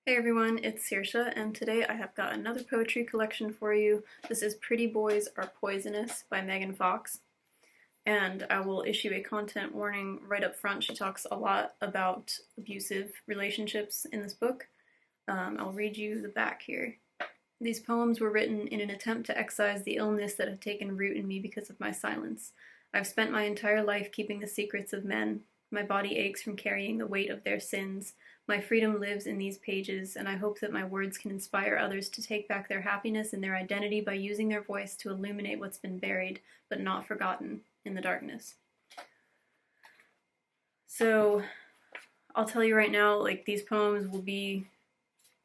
Hey everyone, it's Saoirse, and today I have got another poetry collection for you. This is Pretty Boys Are Poisonous by Megan Fox, and I will issue a content warning right up front. She talks a lot about abusive relationships in this book. I'll read you the back here. These poems were written in an attempt to excise the illness that had taken root in me because of my silence. I've spent my entire life keeping the secrets of men. My body aches from carrying the weight of their sins. My freedom lives in these pages, and I hope that my words can inspire others to take back their happiness and their identity by using their voice to illuminate what's been buried, but not forgotten, in the darkness. So, I'll tell you right now, like, these poems will be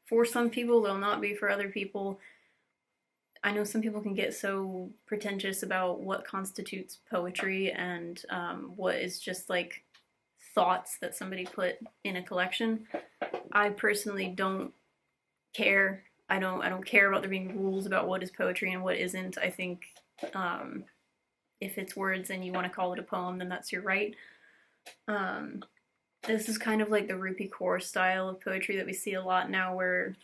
for some people, they'll not be for other people. I know some people can get so pretentious about what constitutes poetry and what is just like thoughts that somebody put in a collection. I personally don't care. I don't care about there being rules about what is poetry and what isn't. I think if it's words and you want to call it a poem, then that's your right. This is kind of like the Rupi Kaur style of poetry that we see a lot now, where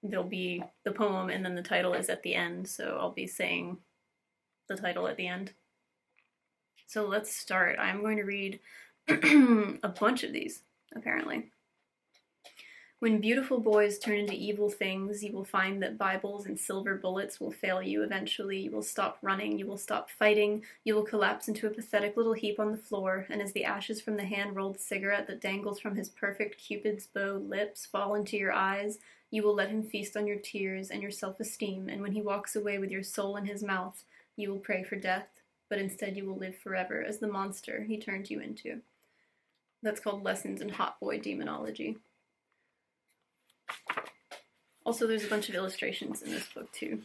there'll be the poem and then the title is at the end, so I'll be saying the title at the end. So let's start. I'm going to read a bunch of these, apparently. When beautiful boys turn into evil things, you will find that Bibles and silver bullets will fail you eventually. You will stop running, you will stop fighting, you will collapse into a pathetic little heap on the floor, and as the ashes from the hand-rolled cigarette that dangles from his perfect Cupid's bow lips fall into your eyes, you will let him feast on your tears and your self-esteem, and when he walks away with your soul in his mouth, you will pray for death, but instead you will live forever as the monster he turned you into. That's called Lessons in Hot Boy Demonology. Also, there's a bunch of illustrations in this book, too.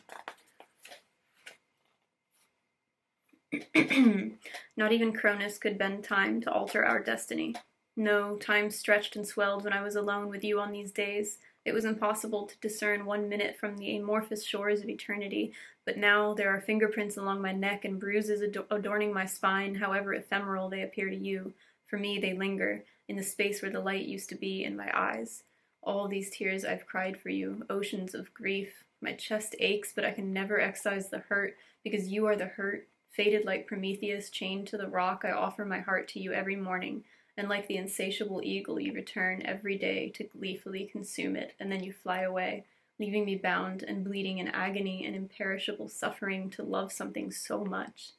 Not even Cronus could bend time to alter our destiny. No, time stretched and swelled when I was alone with you on these days. It was impossible to discern 1 minute from the amorphous shores of eternity, but now there are fingerprints along my neck and bruises adorning my spine, however ephemeral they appear to you. For me, they linger, in the space where the light used to be in my eyes. All these tears I've cried for you, oceans of grief. My chest aches, but I can never excise the hurt, because you are the hurt. Fated like Prometheus, chained to the rock, I offer my heart to you every morning, and like the insatiable eagle, you return every day to gleefully consume it, and then you fly away, leaving me bound and bleeding in agony and imperishable suffering to love something so much.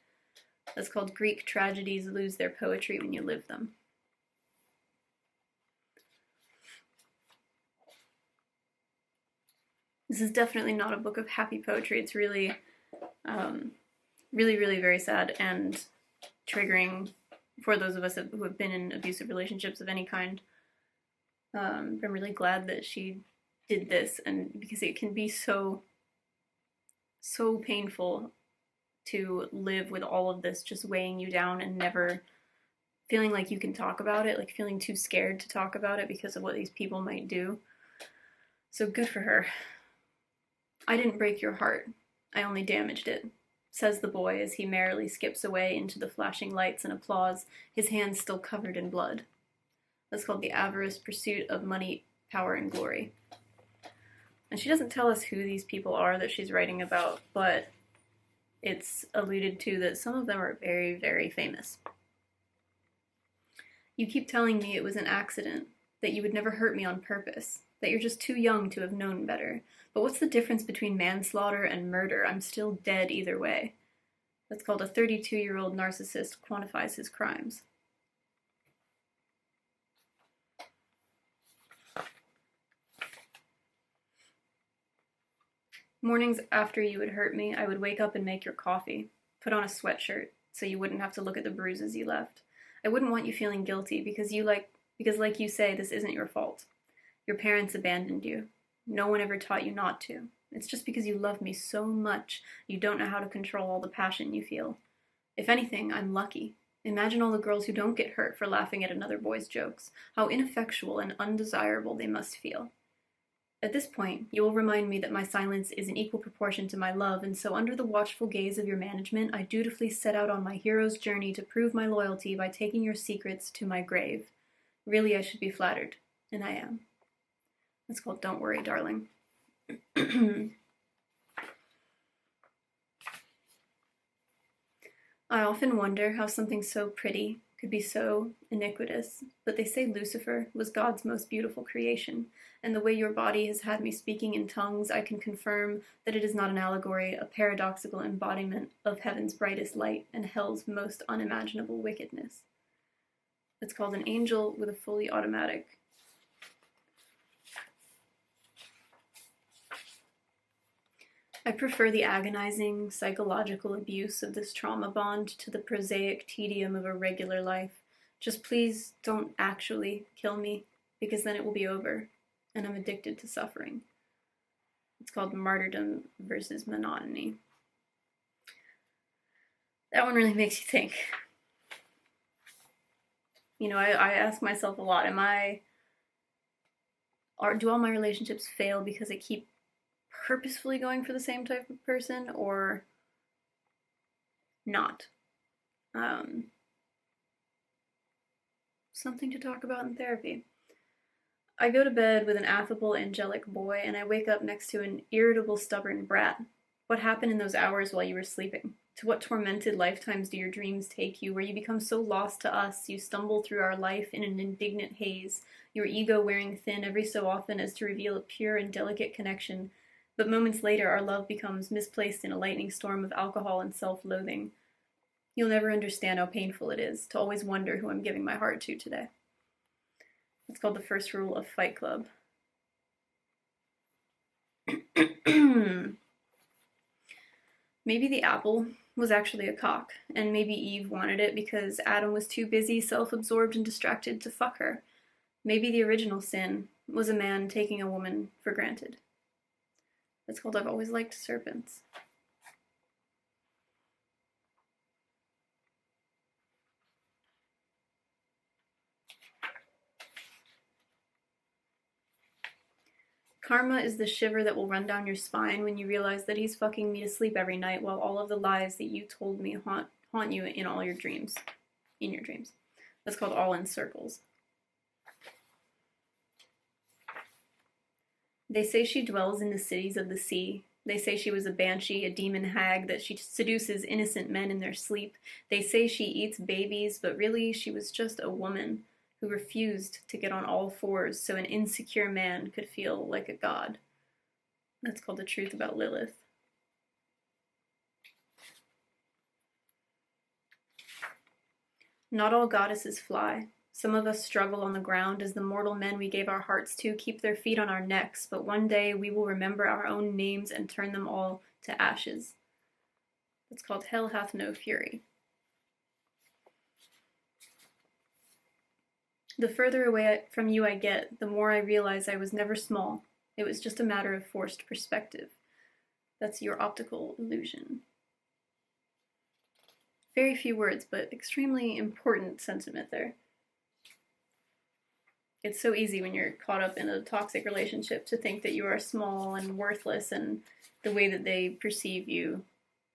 That's called Greek tragedies lose their poetry when you live them. This is definitely not a book of happy poetry. It's really, really very sad and triggering for those of us who have been in abusive relationships of any kind. I'm really glad that she did this, and because it can be so painful to live with all of this just weighing you down and never feeling like you can talk about it, like feeling too scared to talk about it because of what these people might do. So good for her. I didn't break your heart. I only damaged it, says the boy as he merrily skips away into the flashing lights and applause, his hands still covered in blood. That's called The Avarice Pursuit of Money, Power, and Glory. And she doesn't tell us who these people are that she's writing about, but it's alluded to that some of them are very famous. You keep telling me it was an accident, that you would never hurt me on purpose, that you're just too young to have known better. But what's the difference between manslaughter and murder? I'm still dead either way. That's called A 32-year-old narcissist quantifies his crimes. Mornings after you would hurt me, I would wake up and make your coffee, put on a sweatshirt, so you wouldn't have to look at the bruises you left. I wouldn't want you feeling guilty because like you say, this isn't your fault. Your parents abandoned you. No one ever taught you not to. It's just because you love me so much, you don't know how to control all the passion you feel. If anything, I'm lucky. Imagine all the girls who don't get hurt for laughing at another boy's jokes. How ineffectual and undesirable they must feel. At this point, you will remind me that my silence is in equal proportion to my love, and so under the watchful gaze of your management, I dutifully set out on my hero's journey to prove my loyalty by taking your secrets to my grave. Really, I should be flattered, and I am. It's called Don't Worry, Darling. I often wonder how something so pretty could be so iniquitous, but they say Lucifer was God's most beautiful creation, and the way your body has had me speaking in tongues, I can confirm that it is not an allegory, a paradoxical embodiment of heaven's brightest light and hell's most unimaginable wickedness. It's called An Angel with a Fully Automatic. I prefer the agonizing psychological abuse of this trauma bond to the prosaic tedium of a regular life. Just please don't actually kill me, because then it will be over, and I'm addicted to suffering. It's called Martyrdom versus Monotony. That one really makes you think. You know, I ask myself a lot, do all my relationships fail because I keep purposefully going for the same type of person, or not? Something to talk about in therapy. I go to bed with an affable, angelic boy, and I wake up next to an irritable, stubborn brat. What happened in those hours while you were sleeping? To what tormented lifetimes do your dreams take you, where you become so lost to us, you stumble through our life in an indignant haze, your ego wearing thin every so often as to reveal a pure and delicate connection, but moments later our love becomes misplaced in a lightning storm of alcohol and self-loathing. You'll never understand how painful it is to always wonder who I'm giving my heart to today. It's called The First Rule of Fight Club. Maybe the apple was actually a cock, and maybe Eve wanted it because Adam was too busy, self-absorbed, and distracted to fuck her. Maybe the original sin was a man taking a woman for granted. It's called I've Always Liked Serpents. Karma is the shiver that will run down your spine when you realize that he's fucking me to sleep every night while all of the lies that you told me haunt you in all your dreams. In your dreams. That's called All in Circles. They say she dwells in the cities of the sea. They say she was a banshee, a demon hag, that she seduces innocent men in their sleep. They say she eats babies, but really she was just a woman who refused to get on all fours so an insecure man could feel like a god. That's called The Truth About Lilith. Not all goddesses fly. Some of us struggle on the ground as the mortal men we gave our hearts to keep their feet on our necks, but one day we will remember our own names and turn them all to ashes. That's called Hell Hath No Fury. The further away from you I get, the more I realize I was never small. It was just a matter of forced perspective. That's your optical illusion. Very few words, but extremely important sentiment there. It's so easy when you're caught up in a toxic relationship to think that you are small and worthless and the way that they perceive you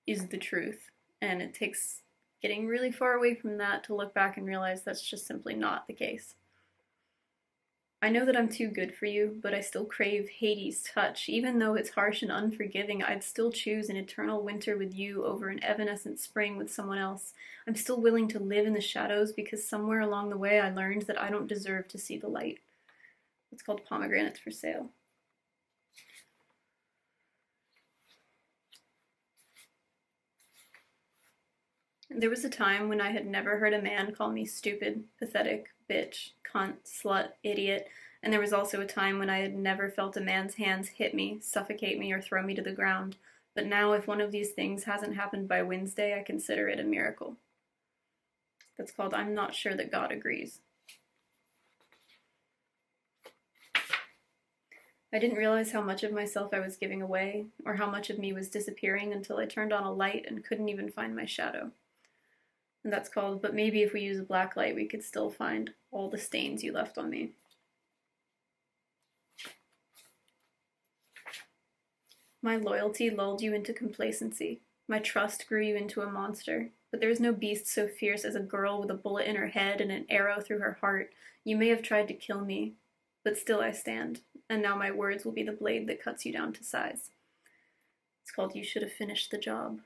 is the truth. And it takes getting really far away from that to look back and realize that's just simply not the case. I know that I'm too good for you, but I still crave Hades' touch. Even though it's harsh and unforgiving, I'd still choose an eternal winter with you over an evanescent spring with someone else. I'm still willing to live in the shadows because somewhere along the way I learned that I don't deserve to see the light. It's called Pomegranates for Sale. There was a time when I had never heard a man call me stupid, pathetic, bitch, cunt, slut, idiot, and there was also a time when I had never felt a man's hands hit me, suffocate me, or throw me to the ground. But now, if one of these things hasn't happened by Wednesday, I consider it a miracle. That's called I'm Not Sure That God Agrees. I didn't realize how much of myself I was giving away, or how much of me was disappearing until I turned on a light and couldn't even find my shadow. And that's called, But Maybe If We Use a Black Light, We Could Still Find All the Stains You Left on Me. My loyalty lulled you into complacency. My trust grew you into a monster. But there is no beast so fierce as a girl with a bullet in her head and an arrow through her heart. You may have tried to kill me, but still I stand. and now my words will be the blade that cuts you down to size. It's called You Should Have Finished the Job.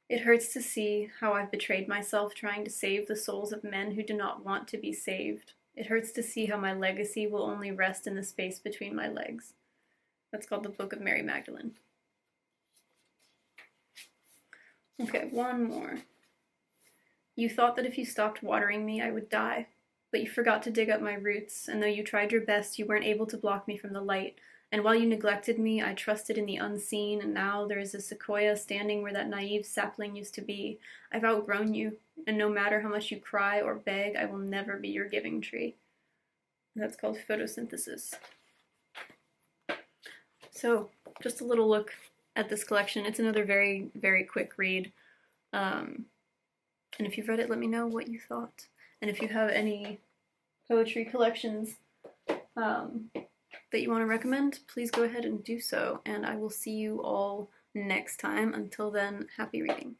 It hurts to see how I've betrayed myself trying to save the souls of men who do not want to be saved. It hurts to see how my legacy will only rest in the space between my legs. That's called the Book of Mary Magdalene. Okay, one more. You thought that if you stopped watering me, I would die, but you forgot to dig up my roots, and though you tried your best, you weren't able to block me from the light. And while you neglected me, I trusted in the unseen, and now there is a sequoia standing where that naive sapling used to be. I've outgrown you, and no matter how much you cry or beg, I will never be your giving tree. And that's called photosynthesis. So, just a little look at this collection. It's another very, very quick read. And if you've read it, let me know what you thought. And if you have any poetry collections that you want to recommend, please go ahead and do so. And I will see you all next time. Until then, happy reading.